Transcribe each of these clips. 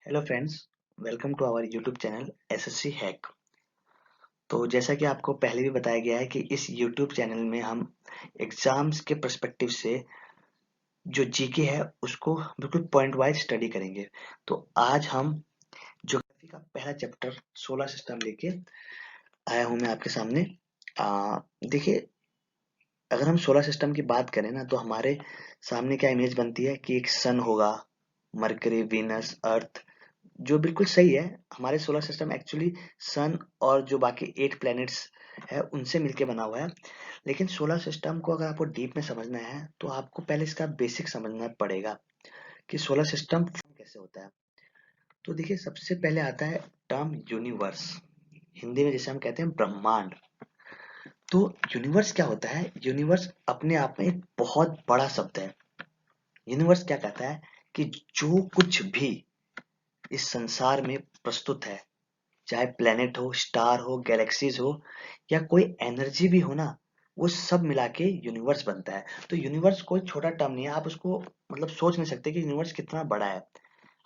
Hello friends, welcome to our YouTube channel SSC hack. तो जैसा कि आपको पहले भी बताया गया है कि इस यूट्यूब चैनल में हम एग्जाम्स के पर्सपेक्टिव से जो जीके है उसको बिल्कुल पॉइंट वाइज स्टडी करेंगे। तो आज हम ज्योग्राफी का पहला चैप्टर सोलर सिस्टम लेके आया हूं मैं आपके सामने। देखिए, अगर हम सोलर सिस्टम की बात करें ना तो हमारे सामने क्या इमेज बनती है कि एक सन होगा, मरकरी, वीनस, अर्थ, जो बिल्कुल सही है। हमारे सोलर सिस्टम एक्चुअली सन और जो बाकी 8 प्लैनेट्स है उनसे मिलके बना हुआ है। लेकिन सोलर सिस्टम को अगर आपको डीप में समझना है तो आपको पहले इसका बेसिक समझना पड़ेगा कि सोलर सिस्टम कैसे होता है। तो देखिए, सबसे पहले आता है टर्म यूनिवर्स। हिंदी में जैसे हम कहते हैं ब्रह्मांड। तो यूनिवर्स क्या होता है? यूनिवर्स अपने आप में एक बहुत बड़ा शब्द है। यूनिवर्स क्या कहता है कि जो कुछ भी इस संसार में प्रस्तुत है, चाहे प्लेनेट हो, स्टार हो, गैलेक्सीज हो या कोई एनर्जी भी हो ना, वो सब मिला के यूनिवर्स बनता है। तो यूनिवर्स कोई छोटा टर्म नहीं है। आप उसको मतलब सोच नहीं सकते कि यूनिवर्स कितना बड़ा है।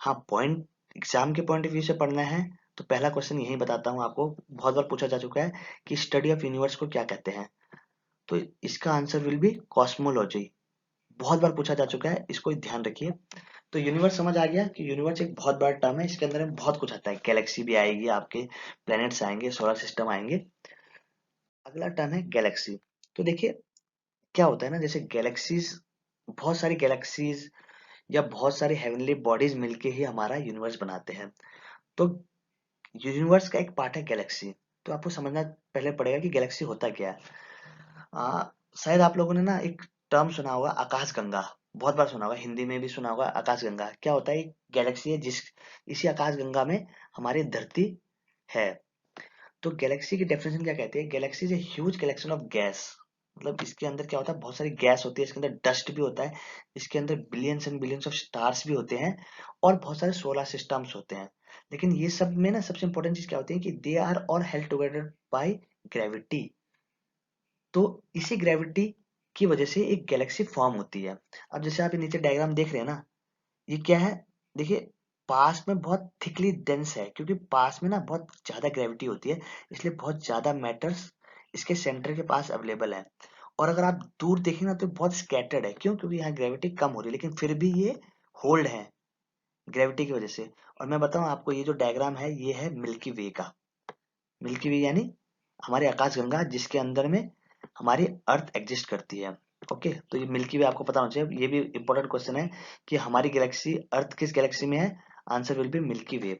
हाँ, पॉइंट एग्जाम के पॉइंट ऑफ व्यू से पढ़ना है तो पहला क्वेश्चन यही बताता हूँ आपको, बहुत बार पूछा जा चुका है कि स्टडी ऑफ यूनिवर्स को क्या कहते हैं। तो इसका आंसर विल बी कॉस्मोलॉजी। बहुत बार पूछा जा चुका है, इसको ध्यान रखिए। तो यूनिवर्स समझ आ गया कि यूनिवर्स एक बहुत बड़ा टर्म है, इसके अंदर में बहुत कुछ आता है। गैलेक्सी भी आएगी, आपके प्लैनेट्स आएंगे, सोलर सिस्टम आएंगे। अगला टर्म है गैलेक्सी। तो देखिए, क्या होता है ना, जैसे गैलेक्सीज, बहुत सारी गैलेक्सीज या बहुत सारी हेवनली बॉडीज मिलके ही हमारा यूनिवर्स बनाते हैं। तो यूनिवर्स का एक पार्ट है गैलेक्सी। तो आपको समझना पहले पड़ेगा कि गैलेक्सी होता क्या है। आ, शायद आप लोगों ने ना एक टर्म सुना होगा, आकाश गंगा। बहुत बार सुना होगा, हिंदी में भी सुना होगा। आकाश गंगा क्या होता है? एक गैलेक्सी है जिस इसी आकाश गंगा में हमारी धरती है। तो गैलेक्सी की डेफिनेशन क्या कहती है? Galaxy is a huge collection of gas. मतलब इसके अंदर क्या होता है, बहुत सारी गैस होती है, इसके अंदर डस्ट भी होता है, इसके अंदर billions and billions of stars भी होते हैं और बहुत सारे सोलर सिस्टम्स होते हैं। लेकिन ये सब में ना सबसे इंपॉर्टेंट चीज क्या होती है कि they are all held together by gravity. तो इसी ग्रेविटी की वजह से एक गैलेक्सी फॉर्म होती है। अब जैसे आप ये नीचे डायग्राम देख रहे हैं ना, ये क्या है? देखिए, पास में बहुत थिकली डेंस है क्योंकि पास में ना बहुत ज्यादा ग्रेविटी होती है, इसलिए बहुत ज्यादा मैटर्स इसके सेंटर के पास अवेलेबल है। और अगर आप दूर देखें ना तो बहुत स्कैटर्ड है। क्यों? क्योंकि यहाँ ग्रेविटी कम हो रही है, लेकिन फिर भी ये होल्ड है ग्रेविटी की वजह से। और मैं बताऊं आपको, ये जो डायग्राम है ये है मिल्की वे का। मिल्की वे यानी हमारे आकाशगंगा जिसके अंदर में हमारी अर्थ एग्जिस्ट करती है। ओके, तो ये मिल्की वे आपको पता होना चाहिए। ये भी इंपॉर्टेंट क्वेश्चन है कि हमारी गैलेक्सी अर्थ किस गैलेक्सी में है। आंसर विल बी मिल्की वे।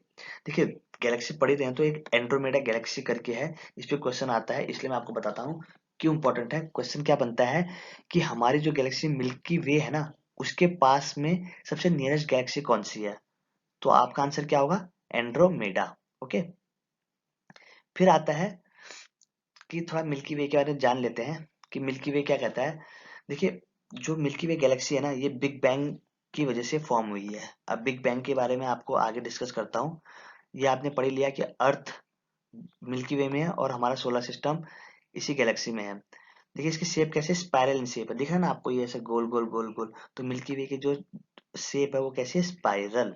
देखिए, गैलेक्सी पढ़ी रहे हैं तो एक एंड्रोमेडा गैलेक्सी करके है, इस पे क्वेश्चन आता है, इसलिए मैं आपको बताता हूँ क्यों इंपॉर्टेंट है। क्वेश्चन क्या बनता है कि हमारी जो गैलेक्सी मिल्की वे है ना, उसके पास में सबसे नियरेस्ट गैलेक्सी कौन सी है? तो आपका आंसर क्या होगा? एंड्रोमेडा। ओके, फिर आता है कि थोड़ा मिल्की वे के बारे में जान लेते हैं कि मिल्की वे क्या कहता है। देखिए, जो मिल्की वे गैलेक्सी है ना, ये बिग बैंग की वजह से फॉर्म हुई है। अब बिग बैंग के बारे में आपको आगे डिस्कस करता हूँ। ये आपने पढ़ लिया कि अर्थ मिल्की वे में है और हमारा सोलर सिस्टम इसी गैलेक्सी में है। देखिए, इसकी शेप कैसे स्पाइरल इन शेप है, दिख रहा है ना आपको, ये ऐसे गोल गोल गोल गोल। तो मिल्की वे की जो शेप है वो कैसे स्पाइरल।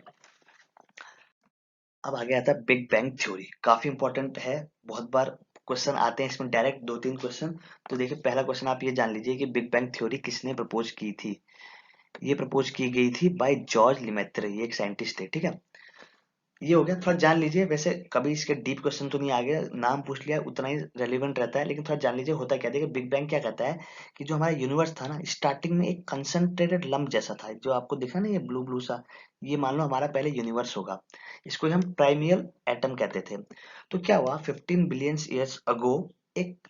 अब आगे आता है बिग बैंग थ्योरी, काफी इंपॉर्टेंट है। बहुत बार क्वेश्चन आते हैं इसमें डायरेक्ट, दो तीन क्वेश्चन। तो देखिए, पहला क्वेश्चन आप ये जान लीजिए कि बिग बैंग थ्योरी किसने प्रपोज की थी। ये प्रपोज की गई थी बाय जॉर्ज लिमेत्रे, ये एक साइंटिस्ट थे। ठीक है, ये हो गया, थोड़ा जान लीजिए। वैसे कभी इसके डीप क्वेश्चन तो नहीं आ गया, नाम पूछ लिया उतना ही रेलिवेंट रहता है, लेकिन थोड़ा जान लीजिए होता क्या। देखिए, बिग बैंग क्या कहता है कि जो हमारा यूनिवर्स था ना, स्टार्टिंग में एक कंसंट्रेटेड लंप जैसा था, जो आपको दिखा ना ये ब्लू ब्लू सा, ये मान लो हमारा पहले यूनिवर्स होगा। इसको ही हम प्राइमियल एटम कहते थे। तो क्या हुआ, 15 बिलियन ईयर्स अगो एक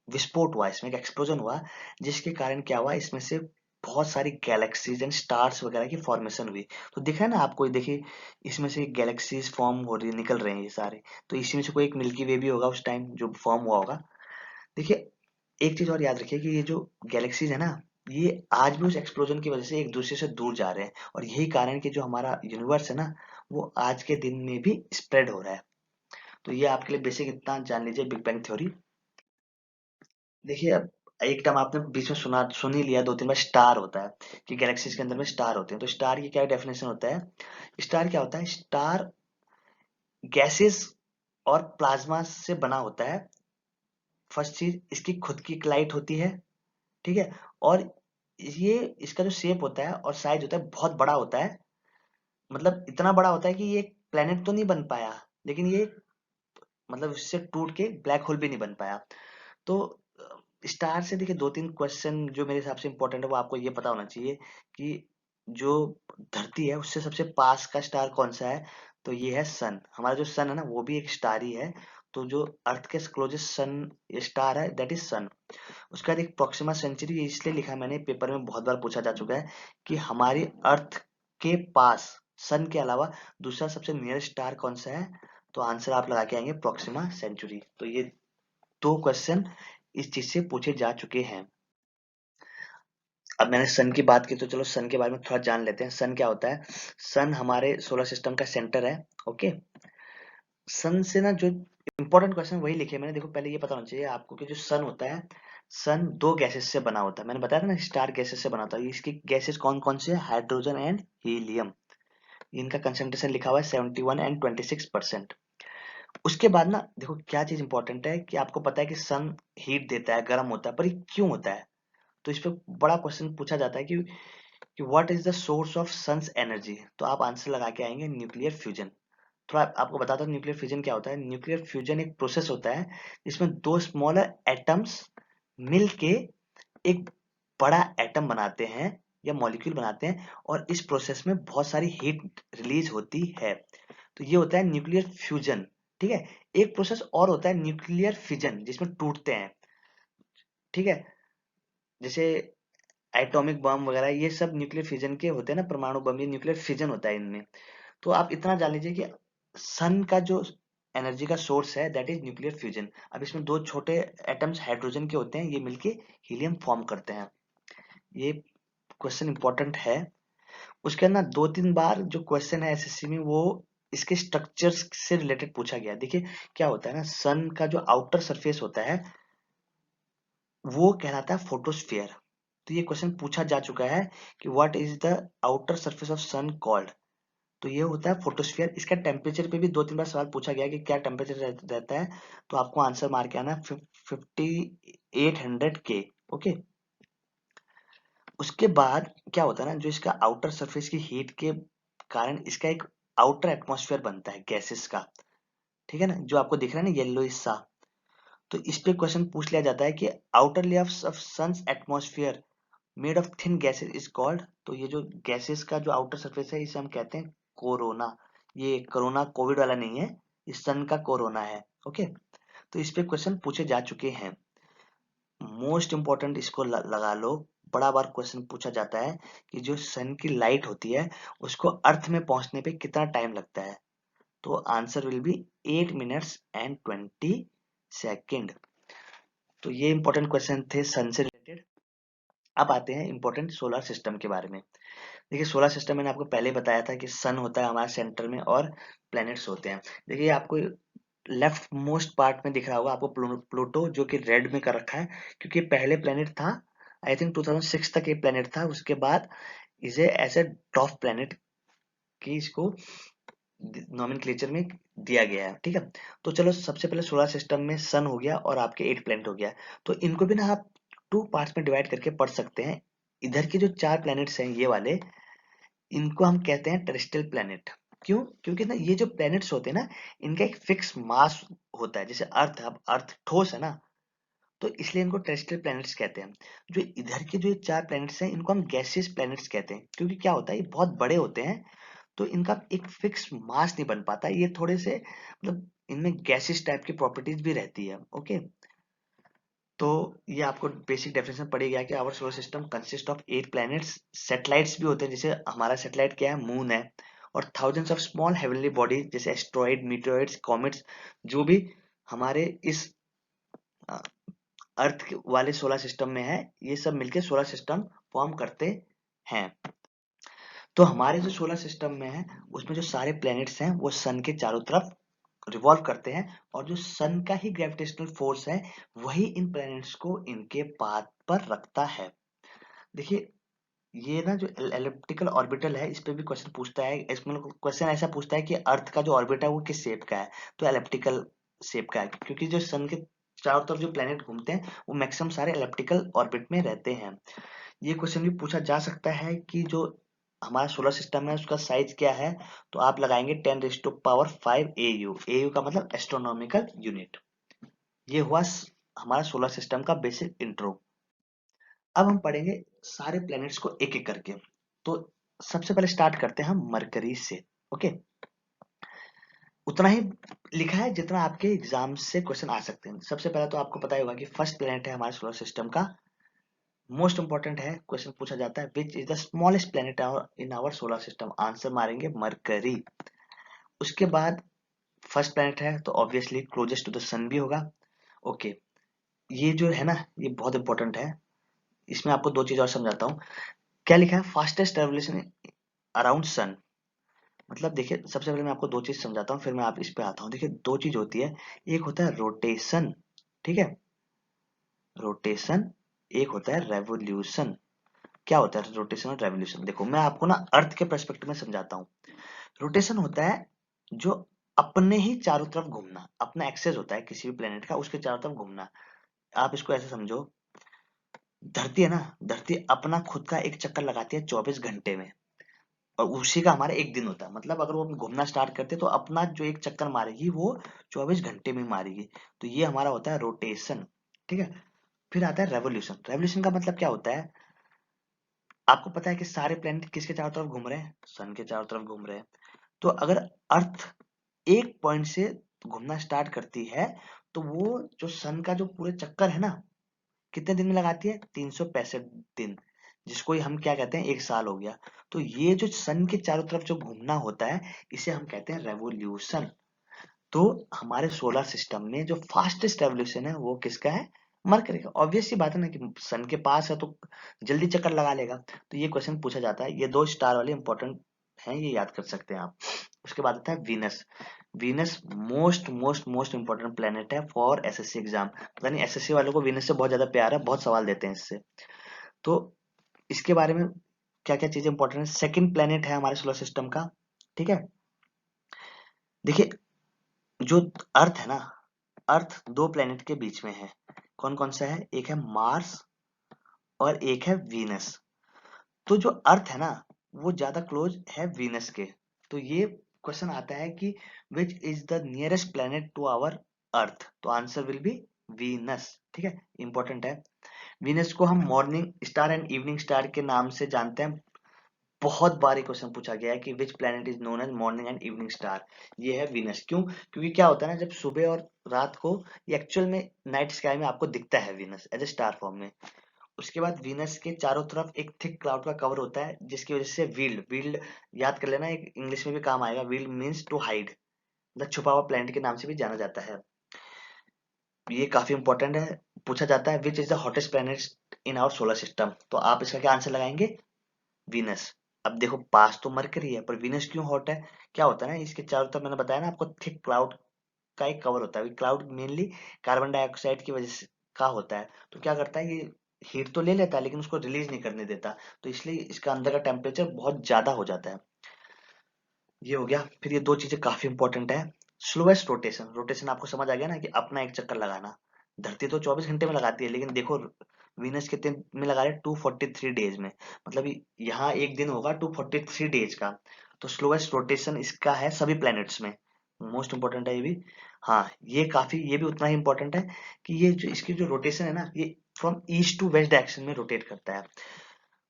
विस्फोट हुआ, इसमें एक एक्सप्लोजन हुआ, जिसके कारण क्या हुआ, इसमें से बहुत सारी गैलेक्सीज एंड स्टार्स वगैरह की फॉर्मेशन हुई। तो दिखा है ना आपको, देखिए इसमें से गैलेक्सीज फॉर्म हो रही, निकल रहे हैं ये सारे। तो इसी में से कोई एक मिल्की वे भी होगा उस टाइम जो फॉर्म हुआ होगा। देखिए, एक चीज और याद रखिए कि ये जो गैलेक्सीज है ना, ये आज भी उस एक्सप्लोजन की वजह से एक दूसरे से दूर जा रहे हैं, और यही कारण कि जो हमारा यूनिवर्स है ना, वो आज के दिन में भी स्प्रेड हो रहा है। तो ये आपके लिए बेसिक इतना जान लीजिए बिग बैंग थ्योरी। देखिए, अब एक टर्म आपने बीच में सुन ही लिया 2-3 बार, स्टार होता है कि गैलेक्सीज के अंदर में स्टार होते हैं। तो स्टार की क्या डेफिनेशन होता है? स्टार क्या होता है? स्टार गैसेस और प्लाज्मा से बना होता है। फर्स्ट चीज, इसकी खुद की एक लाइट होती है, ठीक है। और ये इसका जो शेप होता है और साइज होता है बहुत बड़ा होता है, मतलब इतना बड़ा होता है कि ये प्लेनेट तो नहीं बन पाया, लेकिन ये मतलब इससे टूट के ब्लैक होल भी नहीं बन पाया। तो स्टार से देखिए 2-3 क्वेश्चन जो मेरे हिसाब से इंपॉर्टेंट है वो आपको ये पता होना चाहिए कि जो धरती है उससे सबसे पास का स्टार कौन सा है? तो ये है सन। हमारा जो सन है ना वो भी एक स्टार ही है। तो जो अर्थ के क्लोजेस्ट सन स्टार है दैट इज सन। उसके बाद एक प्रोक्सिमा सेंचुरी इसलिए लिखा है मैंने, पेपर में बहुत बार पूछा जा चुका है कि हमारी अर्थ के पास सन के अलावा दूसरा सबसे नियरेस्ट स्टार कौन सा है? तो आंसर आप लगा के आएंगे प्रोक्सिमा सेंचुरी। तो ये 2 क्वेश्चन इस चीज से पूछे जा चुके हैं। अब मैंने सन की बात की तो चलो सन के बारे में थोड़ा जान लेते हैं। सन क्या होता है? सन हमारे सोलर सिस्टम का सेंटर है। ओके। सन से ना जो इंपॉर्टेंट क्वेश्चन वही लिखे मैंने। देखो पहले ये पता होना चाहिए आपको कि जो सन होता है, सन 2 गैसेस से बना होता है। मैंने बताया था ना स्टार गैसेस से बना होता है। इसकी गैसेस कौन कौन से है? Hydrogen and helium. इनका कंसंट्रेशन लिखा हुआ है 71 एंड 26%। उसके बाद ना देखो क्या चीज इंपॉर्टेंट है कि आपको पता है कि सन हीट देता है, गर्म होता है, पर ये क्यों होता है? तो इस पे बड़ा क्वेश्चन पूछा जाता है कि what is the source of sun's energy? तो आप आंसर लगा के आएंगे न्यूक्लियर फ्यूजन। थोड़ा आपको बताता हूँ न्यूक्लियर फ्यूजन क्या होता है। न्यूक्लियर फ्यूजन एक प्रोसेस होता है जिसमें 2 स्मॉलर एटम्स मिल के एक बड़ा एटम बनाते हैं या मॉलिक्यूल बनाते हैं, और इस प्रोसेस में बहुत सारी हीट रिलीज होती है। तो ये होता है न्यूक्लियर फ्यूजन, ठीक है। एक प्रोसेस और होता है न्यूक्लियर फिजन जिसमें टूटते हैं, ठीक है। जैसे एटॉमिक बम वगैरह ये सब न्यूक्लियर फिजन के होते हैं ना, परमाणु बम, ये न्यूक्लियर फिजन होता है इनमें। तो आप इतना जान लीजिए कि सन का जो एनर्जी का सोर्स है दैट इज न्यूक्लियर फ्यूजन। अब इसमें 2 छोटे एटम्स हाइड्रोजन के होते हैं, ये मिलके हीलियम फॉर्म करते हैं। ये क्वेश्चन इंपॉर्टेंट है। उसके अंदर 2-3 बार जो क्वेश्चन है एसएससी में वो इसके स्ट्रक्चर्स से रिलेटेड पूछा गया। देखिए क्या होता है ना, सन का जो आउटर सरफेस होता है वो कहलाता है फोटोस्फीयर। तो ये क्वेश्चन पूछा जा चुका है कि what is the outer surface of sun called? तो ये होता है फोटोस्फीयर। इसका टेम्परेचर पे भी 2-3 बार सवाल पूछा गया कि क्या टेम्परेचर रहता है। तो आपको आंसर मार के आना है 5800 के। ओके। उसके बाद क्या होता है ना, जो इसका आउटर सरफेस की हीट के कारण इसका एक आउटर एटमॉस्फेयर बनता है गैसेस का, ठीक है ना, जो आपको दिख रहा है ना येलो हिस्सा। तो इस पे क्वेश्चन पूछ लिया जाता है कि outer layers of sun's atmosphere made of thin gases is called. तो ये जो गैसेस का जो आउटर सरफेस है इसे हम कहते हैं कोरोना। ये कोरोना कोविड वाला नहीं है, इस सन का कोरोना है। ओके। तो इस पे क्वेश्चन पूछे जा चुके हैं। मोस्ट इंपॉर्टेंट इसको लगा लो, बड़ा बार क्वेश्चन पूछा जाता है कि जो सन की लाइट होती है उसको अर्थ में पहुंचने पे कितना टाइम लगता है? तो answer will B 8 minutes and 20 second. तो ये इंपॉर्टेंट क्वेश्चन थे सन से रिलेटेड। अब आते हैं इंपॉर्टेंट सोलर सिस्टम के बारे में। देखिए सोलर सिस्टम मैंने आपको पहले बताया था कि सन होता है हमारे सेंटर में और प्लैनेट्स होते हैं। देखिए आपको लेफ्ट मोस्ट पार्ट में दिख रहा होगा आपको प्लूटो, जो कि रेड में कर रखा है क्योंकि पहले प्लेनेट था। आई थिंक 2006 तक ये प्लेनेट था, उसके बाद इसे एज ए डॉफ प्लेनेट की इसको नॉमेनक्लेचर में दिया गया है, ठीक है। तो चलो सबसे पहले सोलर सिस्टम में सन हो गया और आपके 8 प्लेनेट हो गया। तो इनको भी ना आप 2 पार्ट्स में डिवाइड करके पढ़ सकते हैं। इधर के जो 4 प्लैनेट्स हैं ये वाले, इनको हम कहते हैं टेरेस्ट्रियल प्लैनेट। क्यों? क्योंकि ना ये जो प्लैनेट्स होते हैं ना इनका एक फिक्स मास होता है। जैसे अर्थ है, अब अर्थ ठोस है ना, तो इसलिए इनको टेरेस्ट्रियल प्लैनेट्स कहते हैं। जो इधर के जो 4 प्लैनेट्स हैं इनको हम गैसियस प्लैनेट्स कहते हैं, क्योंकि क्या होता है ये बहुत बड़े होते हैं तो इनका एक फिक्स मास नहीं बन पाता। ये थोड़े से मतलब इनमें गैसियस टाइप की प्रॉपर्टीज भी रहती है। ओके। तो ये आपको बेसिक डेफिनेशन पड़ गया कि our solar system consist of 8 planets. Satellites भी होते हैं, जैसे हमारा सैटेलाइट क्या है, मून है। और thousands of small heavenly bodies जैसे एस्ट्रॉइड, मीटेओइड्स, कॉमेट्स, जो भी हमारे इस अर्थ वाले सोलर सिस्टम में है, ये सब मिलके सोलर सिस्टम फॉर्म करते हैं। तो हमारे जो सोलर सिस्टम में है उसमें जो सारे प्लैनेट्स हैं वो सन के चारों तरफ रिवॉल्व करते हैं, और जो सन का ही ग्रेविटेशनल फोर्स है वही इन प्लैनेट्स को इनके पाथ पर रखता है। देखिए, ये ना जो एलिप्टिकल ऑर्बिटल है, इस पे भी क्वेश्चन पूछता है। इसमें क्वेश्चन ऐसा पूछता है कि अर्थ का जो ऑर्बिट है वो किस शेप का है, तो एलिप्टिकल शेप का है, क्योंकि जो सन के चारों तरफ जो प्लेनेट घूमते हैं वो मैक्सिमम सारे एलिप्टिकल ऑर्बिट में रहते हैं। ये क्वेश्चन भी पूछा जा सकता है कि जो हमारा सोलर सिस्टम है उसका साइज क्या है, तो आप लगाएंगे 10⁵ AU। AU का मतलब एस्ट्रोनॉमिकल यूनिट। ये हुआ हमारा सोलर सिस्टम का बेसिक इंट्रो। अब हम पढ़ेंगे सारे प्लैनेट्स को एक एक करके। तो सबसे पहले स्टार्ट करते हैं हम मरकरी से। ओके, उतना ही लिखा है जितना आपके एग्जाम से क्वेश्चन आ सकते हैं। सबसे पहले तो आपको पता ही होगा कि फर्स्ट प्लैनेट है हमारे सोलर सिस्टम का, मोस्ट इंपॉर्टेंट है, क्वेश्चन पूछा जाता है which is the smallest planet in our solar system, answer मारेंगे मरकरी। उसके बाद फर्स्ट प्लैनेट है तो obviously closest to the sun भी होगा। ओके, ये जो है ना ये बहुत इंपॉर्टेंट है। इसमें आपको दो चीज और समझाता हूँ। क्या लिखा है, फास्टेस्ट रेवोल्यूशन अराउंड सन। मतलब देखिए, सबसे पहले मैं आपको दो चीज समझाता हूँ, फिर मैं आप इस पे आता हूँ। देखिए, दो चीज होती है, एक होता है रोटेशन, ठीक है, रोटेशन, एक होता है रेवोल्यूशन। क्या होता है रोटेशन और रेवोल्यूशन? देखो, मैं आपको ना अर्थ के पर्सपेक्टिव में समझाता हूँ। रोटेशन होता है जो अपने ही चारों तरफ घूमना, अपना एक्सेस होता है किसी भी प्लेनेट का, उसके चारों तरफ घूमना। आप इसको ऐसे समझो, धरती है ना, धरती अपना खुद का एक चक्कर लगाती है 24 घंटे में, और उसी का हमारा एक दिन होता है। मतलब अगर वो घूमना स्टार्ट करते तो अपना जो एक चक्कर मारेगी वो 24 घंटे में मारेगी। तो ये हमारा होता है रोटेशन, ठीक है। फिर आता है रेवोल्यूशन। रेवोल्यूशन का मतलब क्या होता है, आपको पता है कि सारे प्लैनेट किसके चारों तरफ घूम रहे हैं, सन के चारों तरफ घूम रहे हैं। तो अगर अर्थ एक पॉइंट से घूमना स्टार्ट करती है तो वो जो सन का जो पूरे चक्कर है ना, कितने दिन में लगाती है, 365 दिन, जिसको ही हम क्या कहते हैं, एक साल हो गया। तो ये जो सन के चारों तरफ जो घूमना होता है इसे हम कहते हैं रेवोल्यूशन। तो हमारे सोलर सिस्टम में जो फास्टेस्ट रेवोल्यूशन है वो किसका है, मरकरी का। ऑब्वियस सी बात है ना कि सन के पास है तो जल्दी चक्कर लगा लेगा। तो ये क्वेश्चन पूछा जाता है। ये दो स्टार वाले इंपॉर्टेंट हैं, ये याद कर सकते हैं आप। उसके बाद आता है Venus. Venus most most most important planet है फॉर एसएससी एग्जाम। पता नहीं एसएससी वालों को वीनस से बहुत ज्यादा प्यार है, बहुत सवाल देते हैं इससे। तो इसके बारे में क्या क्या चीजें इंपॉर्टेंट है, सेकंड प्लेनेट है हमारे सोलर सिस्टम का, ठीक है। देखिए, जो अर्थ है ना, अर्थ दो प्लेनेट के बीच में है। कौन कौन सा है, एक है मार्स और एक है वीनस। तो जो अर्थ है ना वो ज्यादा क्लोज है वीनस के। तो ये क्वेश्चन आता है कि which is the nearest planet to our earth, तो आंसर विल बी वीनस, ठीक है, इंपॉर्टेंट है। वीनस को हम morning star and evening star के नाम से जानते हैं। बहुत बार क्वेश्चन पूछा गया है कि which planet is known as morning and evening star. ये है वीनस। क्यों? क्योंकि क्या होता है ना, जब सुबह और रात को ये एक्चुअल में नाइट स्काई में आपको दिखता है Venus as a star form में। उसके बाद वीनस के चारों तरफ एक थिक क्लाउड का कवर होता है जिसकी वजह से वील्ड वील्ड याद कर लेना, एक इंग्लिश में भी काम आएगा। वील्ड मीन्स टू हाइड, मतलब छुपा हुआ प्लेनेट के नाम से भी जाना जाता है। ये काफी इंपॉर्टेंट है, पूछा जाता है which is the hottest planet in our solar system. तो आप इसका क्या आंसर लगाएंगे, वीनस। अब देखो, पास तो मरकरी है पर वीनस क्यों हॉट है? क्या होता है ना, इसके चारों तरफ मैंने बताया ना आपको, थिक क्लाउड का एक कवर होता है। क्लाउड मेनली कार्बन डाइऑक्साइड की वजह से का होता है। तो क्या करता है, ये हीट तो ले लेता है लेकिन उसको रिलीज नहीं करने देता। तो इसलिए इसका अंदर का टेम्परेचर बहुत ज्यादा हो जाता है। ये हो गया। फिर ये दो चीजें काफी इंपॉर्टेंट है। स्लोएस्ट रोटेशन, रोटेशन आपको समझ आ गया ना कि अपना एक चक्कर लगाना। धरती तो 24 घंटे में लगाती है, लेकिन देखो वीनस कितने में लगा रहे, 243 डेज में। मतलब यहाँ एक दिन होगा 243 डेज का। तो स्लोएस्ट रोटेशन इसका है सभी प्लैनेट्स में। मोस्ट इंपॉर्टेंट है ये भी। हाँ, ये काफी, ये भी उतना ही इंपॉर्टेंट है कि ये जो इसकी जो रोटेशन है ना, ये from east to west direction में रोटेट करता है।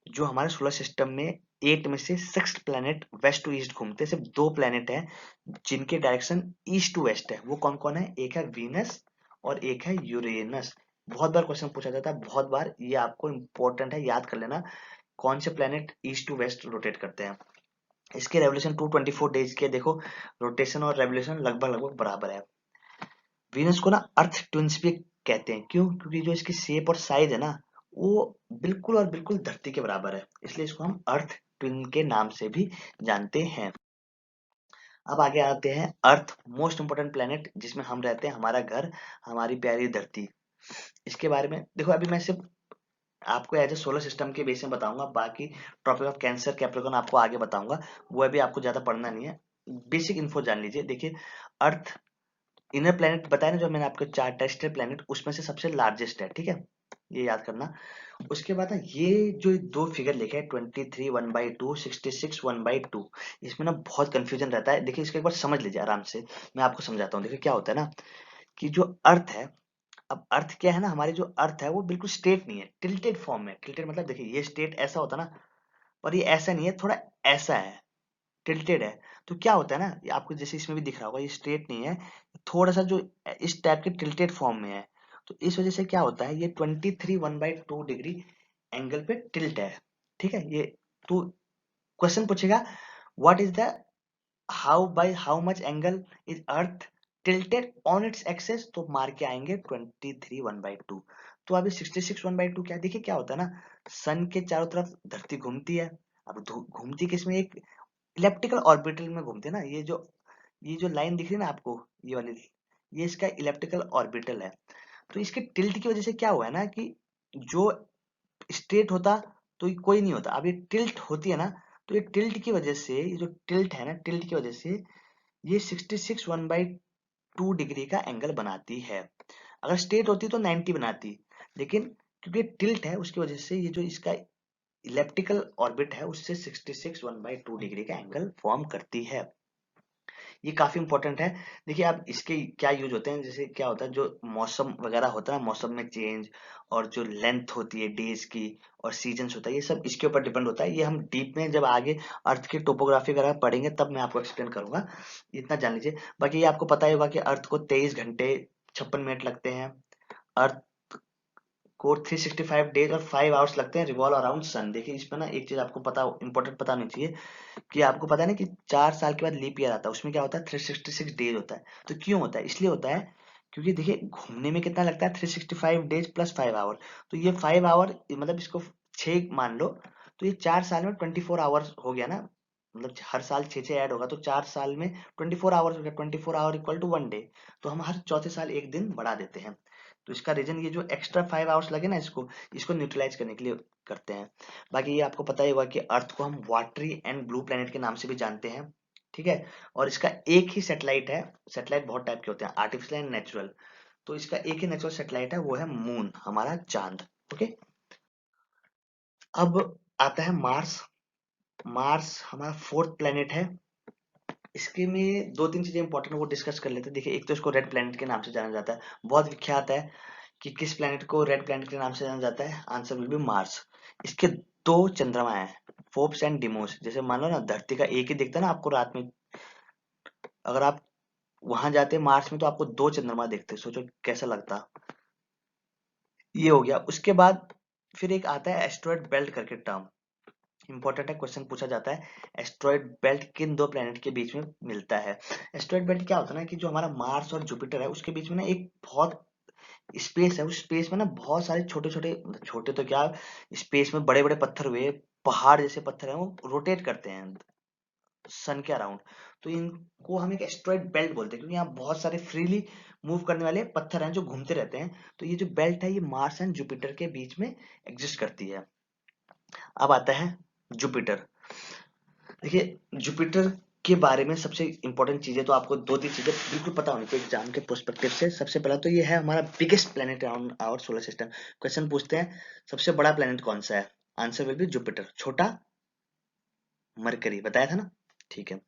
जो हमारे सोलर सिस्टम में 8 में से 6 प्लैनेट वेस्ट टू ईस्ट घूमते हैं। सिर्फ दो प्लैनेट हैं जिनके डायरेक्शन ईस्ट टू वेस्ट है। वो कौन कौन है, एक है वीनस और एक है यूरेनस। बहुत बार क्वेश्चन पूछा जाता है, बहुत बार, ये आपको इंपॉर्टेंट है, याद कर लेना कौन से planet east to west rotate करते हैं। इसके रेवोल्यूशन 224 डेज के। देखो, रोटेशन और रेवोल्यूशन लगभग लगभग बराबर है। वीनस को ना अर्थ ट्विंस भी कहते हैं। क्यों? क्योंकि जो इसकी शेप और साइज है ना वो बिल्कुल और बिल्कुल धरती के बराबर है, इसलिए इसको हम अर्थ ट्विन के नाम से भी जानते हैं। अब आगे आते हैं अर्थ, मोस्ट इंपोर्टेंट प्लेनेट जिसमें हम रहते हैं, हमारा घर, हमारी प्यारी धरती। इसके बारे में देखो, अभी मैं सिर्फ आपको एज ए सोलर सिस्टम के बेस में बताऊंगा, बाकी टॉपिक ऑफ कैंसर कैप्रिकॉर्न आपको आगे बताऊंगा, वो अभी आपको ज्यादा पढ़ना नहीं है, बेसिक इन्फो जान लीजिए। देखिए, अर्थ इनर प्लेनेट बताया ना जो मैंने आपको, चार टेस्टेड प्लेनेट, उसमें से सबसे लार्जेस्ट है, ठीक है, ये याद करना। उसके बाद ना ये जो दो फिगर लिखे हैं 23 1/2, 66 1/2, इसमें ना बहुत कंफ्यूजन रहता है। देखिए इसको एक बार समझ लीजिए आराम से, मैं आपको समझाता हूँ। देखिए क्या होता है ना कि जो अर्थ है, अब अर्थ क्या है ना, हमारी जो अर्थ है वो बिल्कुल स्ट्रेट नहीं है, टिल्टेड फॉर्म में। टिल्टेड मतलब देखिए ये स्ट्रेट ऐसा होता है ना, पर ये ऐसा नहीं है, थोड़ा ऐसा है, टिल्टेड है। तो क्या होता है ना, ये आपको जैसे इसमें भी दिख रहा होगा, ये स्ट्रेट नहीं है, थोड़ा सा जो इस टाइप के टिल्टेड फॉर्म में है। तो इस वजह से क्या होता है, ये 23 1/2 डिग्री एंगल पे टिल्ट है, ठीक है ये। तो क्वेश्चन पूछेगा what is the how much angle is earth tilted on its axis, तो मार के आएंगे 23 1/2। तो अभी 66 1/2 क्या, देखिए क्या होता है ना, सन के चारों तरफ धरती घूमती है। अब घूमती किसमें, एक इलेप्टिकल ऑर्बिटल में घूमते हैं ना। ये जो लाइन दिख रही है ना आपको, ये वाली, ये इसका इलेप्टिकल ऑर्बिटल है। तो इसके टिल्ट की वजह से क्या हुआ है ना कि जो स्ट्रेट होता तो ये कोई नहीं होता, अब ये टिल्ट होती है ना, तो ये टिल्ट की वजह से, ये जो टिल्ट है ना, टिल्ट की वजह से ये 66 1/2 डिग्री का एंगल बनाती है। अगर स्ट्रेट होती तो 90 बनाती, लेकिन क्योंकि टिल्ट है उसकी वजह से ये जो इसका इलेप्टिकल ऑर्बिट है उससे 66 1/2 डिग्री का एंगल फॉर्म करती है। ये काफी इंपॉर्टेंट है। देखिए अब इसके क्या यूज होते हैं, जैसे क्या होता है, जो मौसम वगैरह होता है, मौसम में चेंज, और जो लेंथ होती है डेज की, और सीजन्स होता है, ये सब इसके ऊपर डिपेंड होता है। ये हम डीप में जब आगे अर्थ की टोपोग्राफी वगैरह पढ़ेंगे तब मैं आपको एक्सप्लेन करूंगा, इतना जान लीजिए। बाकी ये आपको पता ही होगा कि अर्थ को 23 घंटे 56 मिनट लगते हैं, अर्थ को 365 डेज और 5 आवर्स लगते हैं रिवॉल्व अराउंड सन। देखिए इसमें ना एक चीज आपको पता, इंपॉर्टेंट पता होनी चाहिए, कि आपको पता है ना कि 4 साल के बाद लीप ईयर आता है, उसमें क्या होता है, 366 डेज होता है। तो क्यों होता है, इसलिए होता है क्योंकि देखिए घूमने में कितना लगता है, 365 डेज प्लस 5 आवर। तो ये 5 आवर मतलब इसको 6 मान लो, तो ये 4 साल में 24 आवर्स हो गया ना, मतलब हर साल 6 6 ऐड होगा, तो 4 साल में 24 आवर्स हो गया, 24 आवर इक्वल टू 1 डे। तो हम हर चौथे साल एक दिन बढ़ा देते हैं। तो इसका रीजन ये जो एक्स्ट्रा 5 आवर्स लगे ना, इसको न्यूट्रलाइज करने के लिए करते हैं। बाकी ये आपको पता ही होगा कि अर्थ को हम वाटरी एंड ब्लू प्लेनेट के नाम से भी जानते हैं, ठीक है। और इसका एक ही सैटेलाइट है, सैटेलाइट बहुत टाइप के होते हैं, आर्टिफिशियल एंड नेचुरल। तो इसका एक ही नेचुरल सैटेलाइट है, वो है मून, हमारा चांद, ओके। अब आता है मार्स। मार्स हमारा फोर्थ प्लेनेट है। इसके में दो तीन चीजें इंपॉर्टेंट है, वो डिस्कस कर लेते हैं। देखिए एक तो इसको रेड प्लेनेट के नाम से जाना जाता है, बहुत विख्यात है कि किस प्लेनेट को रेड प्लेनेट के नाम से जाना जाता है, आंसर विल बी मार्स। इसके दो चंद्रमा हैं, फोर्ब्स एंड डिमोस। जैसे मान लो ना धरती का एक ही दिखता है ना आपको रात में, अगर आप वहां जाते मार्स में तो आपको दो चंद्रमा दिखते, सोचो कैसा लगता। ये हो गया। उसके बाद फिर एक आता है एस्ट्रॉयड बेल्ट करके टर्म, इंपॉर्टेंट है, क्वेश्चन पूछा जाता है, एस्ट्रॉयड बेल्ट किन दो प्लेनेट के बीच में मिलता है। एस्ट्रॉयड बेल्ट क्या होता है ना कि जो हमारा मार्स और जुपिटर है उसके बीच में ना एक बहुत स्पेस है, उस स्पेस में ना बहुत सारे छोटे छोटे, छोटे तो क्या, स्पेस में बड़े बड़े पत्थर हुए, पहाड़ जैसे पत्थर हैं, वो रोटेट करते हैं सन के अराउंड। तो इनको हम एक एस्ट्रॉयड बेल्ट बोलते हैं, क्योंकि यहाँ बहुत सारे फ्रीली मूव करने वाले पत्थर हैं जो घूमते रहते हैं। तो ये जो बेल्ट है ये मार्स एंड जुपिटर के बीच में एग्जिस्ट करती है। अब आता है जुपिटर। देखिए जुपिटर के बारे में सबसे इंपॉर्टेंट चीजें तो आपको दो तीन चीजें बिल्कुल पता होनी चाहिए एग्जाम के प्रोस्पेक्टिव से। सबसे पहला तो ये है हमारा biggest planet around our solar system. Question पूछते हैं सबसे बड़ा प्लेनेट कौन सा है, आंसर विल बी जुपिटर। छोटा मरकरी, बताया था ना, ठीक है।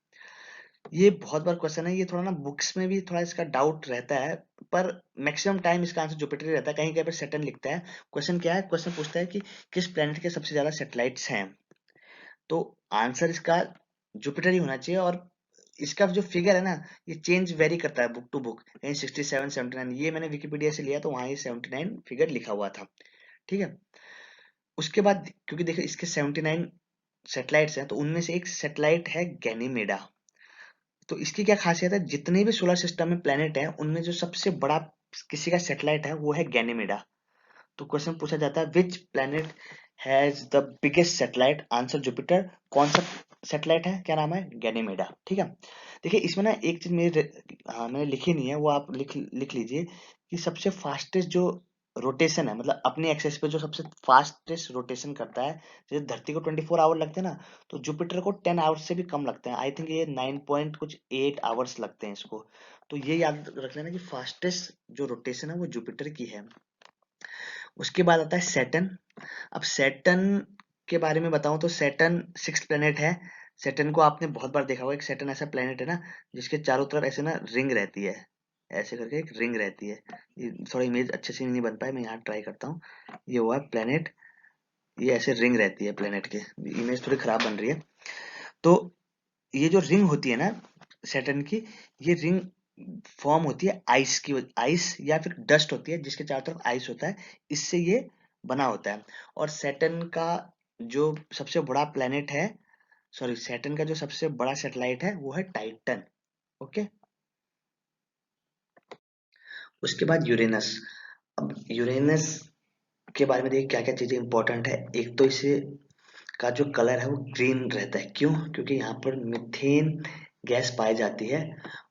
ये बहुत बार क्वेश्चन है, ये थोड़ा ना बुक्स में भी थोड़ा इसका डाउट रहता है, पर मैक्सिमम टाइम इसका आंसर जुपिटर ही रहता है, कहीं कहीं पर सैटर्न लिखता है। क्वेश्चन क्या है, क्वेश्चन पूछता है कि किस प्लेनेट के सबसे ज्यादा सैटेलाइट्स हैं, तो आंसर इसका जुपिटर ही होना चाहिए। और इसका जो फिगर है ना, ये चेंज वेरी करता है बुक टू बुक, कहीं 67 79, ये मैंने विकिपीडिया से लिया तो वहां ये 79 फिगर लिखा हुआ था, ठीक है। उसके बाद क्योंकि देखो इसके 79 सैटेलाइट्स हैं, तो उनमें से एक सैटेलाइट है गैनीमेडा। तो इसकी क्या खासियत है, जितने भी सोलर सिस्टम में प्लेनेट है उनमें जो सबसे बड़ा किसी का सैटेलाइट है वो है गैनीमेडा। तो क्वेश्चन पूछा जाता है which planet has the biggest satellite, answer Jupiter. कौन सा सैटेलाइट है, क्या नाम है, गैनीमेडा। ठीक है, देखिए इसमें ना एक चीज मेरे, हाँ मैंने लिखी नहीं है, वो आप लिख लिख लीजिए कि सबसे फास्टेस्ट जो रोटेशन है, मतलब अपने एक्सेस पे जो सबसे फास्टेस्ट रोटेशन करता है, जैसे धरती को 24 आवर लगते हैं ना, तो जुपिटर को 10 आवर्स से भी कम लगते हैं। आई थिंक ये 9 पॉइंट कुछ 8 आवर्स लगते हैं इसको। तो ये याद रख लेना कि फास्टेस्ट जो रोटेशन है वो जुपिटर की है। उसके बाद आता है सैटर्न। अब सैटर्न के बारे में बताऊं तो सैटर्न 6th प्लेनेट है। सैटर्न को आपने बहुत बार देखा होगा, एक सैटर्न ऐसा प्लेनेट है ना जिसके चारों तरफ ऐसे ना रिंग रहती है, ऐसे करके एक रिंग रहती है। ये थोड़ा इमेज अच्छे से नहीं बन पाए, मैं यहाँ ट्राई करता हूँ। ये हुआ प्लेनेट, ये ऐसे रिंग रहती है प्लेनेट के, इमेज थोड़ी खराब बन रही है। तो ये जो रिंग होती है ना सैटर्न की, ये रिंग फॉर्म होती है आइस की, आइस या फिर डस्ट होती है जिसके चारों तरफ आइस होता है, इससे ये बना होता है। और सैटर्न का जो सबसे बड़ा प्लेनेट है, सॉरी सैटर्न का जो सबसे बड़ा सैटेलाइट है वो है टाइटन। ओके, उसके बाद यूरेनस। अब यूरेनस के बारे में देखिए क्या क्या चीजें इंपॉर्टेंट है। एक तो इसे का जो कलर है वो ग्रीन रहता है, क्यों, क्योंकि यहाँ पर मीथेन गैस पाई जाती है,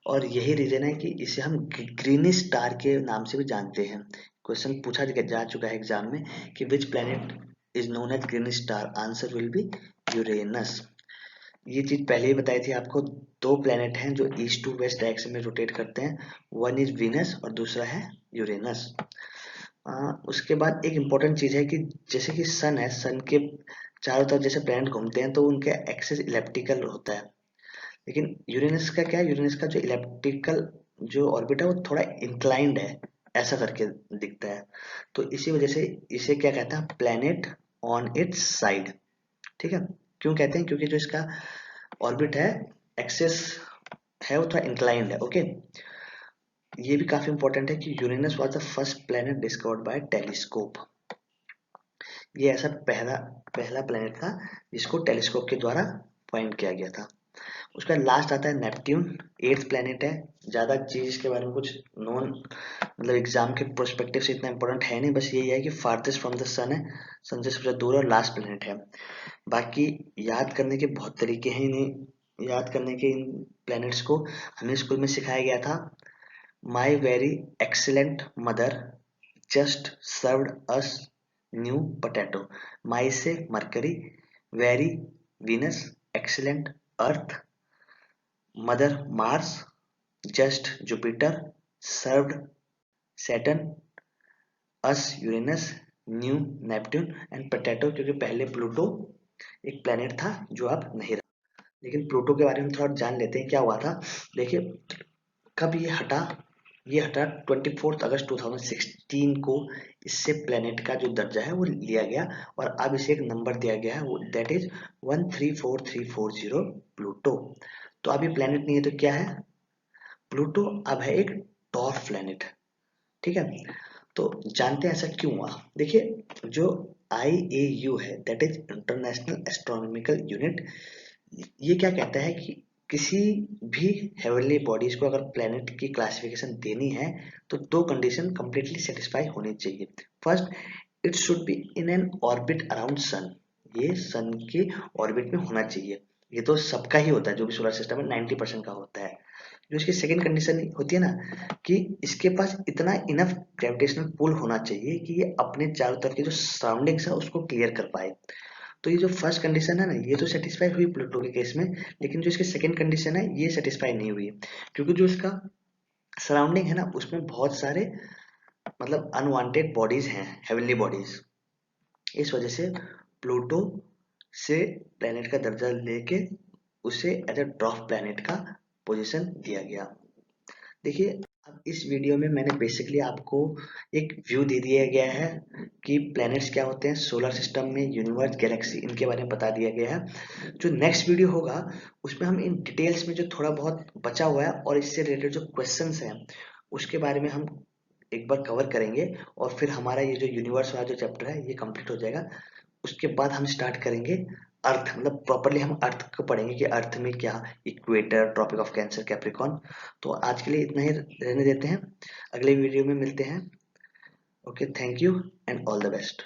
और यही रीजन है कि इसे हम ग्रीनिश स्टार के नाम से भी जानते हैं। क्वेश्चन पूछा जा चुका है एग्जाम में कि which planet is known as greenish star, answer will be Uranus. ये चीज पहले ही बताई थी आपको। दो प्लेनेट हैं जो ईस्ट टू वेस्ट डायरेक्शन में रोटेट करते हैं, वन इज वीनस और दूसरा है यूरेनस। उसके बाद एक इम्पोर्टेंट चीज है कि जैसे कि सन है, सन के चारों तरफ जैसे प्लैनेट घूमते हैं तो उनके एक्सिस इलेप्टिकल होता है, लेकिन यूरेनस का क्या है, यूरेनस का जो इलेप्टिकल जो ऑर्बिट है वो थोड़ा इंक्लाइंड है, ऐसा करके दिखता है। तो इसी वजह से इसे क्या कहते हैं, प्लैनेट ऑन इट्स साइड। ठीक है, क्यों कहते हैं, क्योंकि जो इसका ऑर्बिट है, एक्सिस है, वो थोड़ा इंक्लाइंड है। ओके, ये भी काफी इंपॉर्टेंट है कि Uranus was the first planet discovered by telescope. ये ऐसा पहला पहला प्लेनेट था जिसको टेलीस्कोप के द्वारा फाइंड किया गया था। उसका लास्ट आता है नेपट्यून, 8th प्लेनेट है। ज्यादा चीज इसके बारे में कुछ नॉन, मतलब एग्जाम के प्रोस्पेक्टिव से इतना इंपॉर्टेंट है नहीं, बस यही है कि फार्थेस्ट फ्रॉम द सन है, सन से सबसे दूर और लास्ट प्लेनेट है। बाकी याद करने के बहुत तरीके हैं इन्हें याद करने के। इन प्लैनेट्स को हमें स्कूल में सिखाया गया था। My very excellent mother just served us new potato. My से Mercury, very Venus, excellent Earth, mother Mars, just Jupiter, served Saturn, us Uranus, new Neptune and potato, क्योंकि पहले प्लूटो एक प्लेनेट था जो अब नहीं रहा। लेकिन प्लूटो के बारे में थोड़ा जान लेते हैं क्या हुआ था। देखिए, कब ये हटा 24 अगस्त 2016 को इससे प्लेनेट का जो दर्जा है वो लिया गया, और अब इसे एक नंबर दिया गया है, दैट इज 134340 प्लूटो। तो अब ये प्लेनेट नहीं है तो क्या है, प्लूटो अब है एक डॉर्फ प्लेनेट। ठीक है, तो जानते हैं ऐसा क्यों हुआ। देखिए, जो IAU है, that is international astronomical unit, ये क्या कहता है कि किसी भी हेवनली बॉडीज को अगर प्लेनेट की क्लासिफिकेशन देनी है तो दो कंडीशन कंप्लीटली सेटिस्फाई होनी चाहिए। First, it should be in an orbit around sun, ये सन के ऑर्बिट में होना चाहिए। ये तो सबका ही होता है, जो भी सोलर सिस्टम है 90% का होता है। जो इसकी सेकंड कंडीशन होती है ना, कि इसके पास इतना इनफ ग्रेविटेशनल पुल होना चाहिए कि ये अपने चारों तरफ की जो सराउंडिंग्स है उसको क्लियर कर पाए। तो ये जो फर्स्ट कंडीशन है ना, ये तो सेटिस्फाई हुई प्लूटो के केस में, लेकिन जो इसकी सेकंड कंडीशन है ये सेटिस्फाई नहीं हुई, क्योंकि जो इसका सराउंडिंग है ना उसमें बहुत सारे मतलब अनवांटेड बॉडीज हैं, हेवनली बॉडीज। इस वजह से प्लूटो से प्लेनेट का दर्जा लेके उसे एज अ ड्वार्फ प्लेनेट का पोजीशन दिया गया। देखिए, अब इस वीडियो में मैंने बेसिकली आपको एक व्यू दे दिया गया है कि प्लैनेट्स क्या होते हैं सोलर सिस्टम में, यूनिवर्स, गैलेक्सी, इनके बारे में बता दिया गया है। जो नेक्स्ट वीडियो होगा उसमें हम इन डिटेल्स में जो थोड़ा बहुत बचा हुआ है और इससे रिलेटेड जो क्वेश्चंस हैं उसके बारे में हम एक बार कवर करेंगे, और फिर हमारा ये जो यूनिवर्स वाला जो चैप्टर है ये कंप्लीट हो जाएगा। उसके बाद हम स्टार्ट करेंगे अर्थ, मतलब प्रॉपरली हम अर्थ को पढ़ेंगे कि अर्थ में क्या, equator, tropic of cancer, capricorn. तो आज के लिए इतना ही रहने देते हैं, अगले वीडियो में मिलते हैं। Okay, thank you and all the best.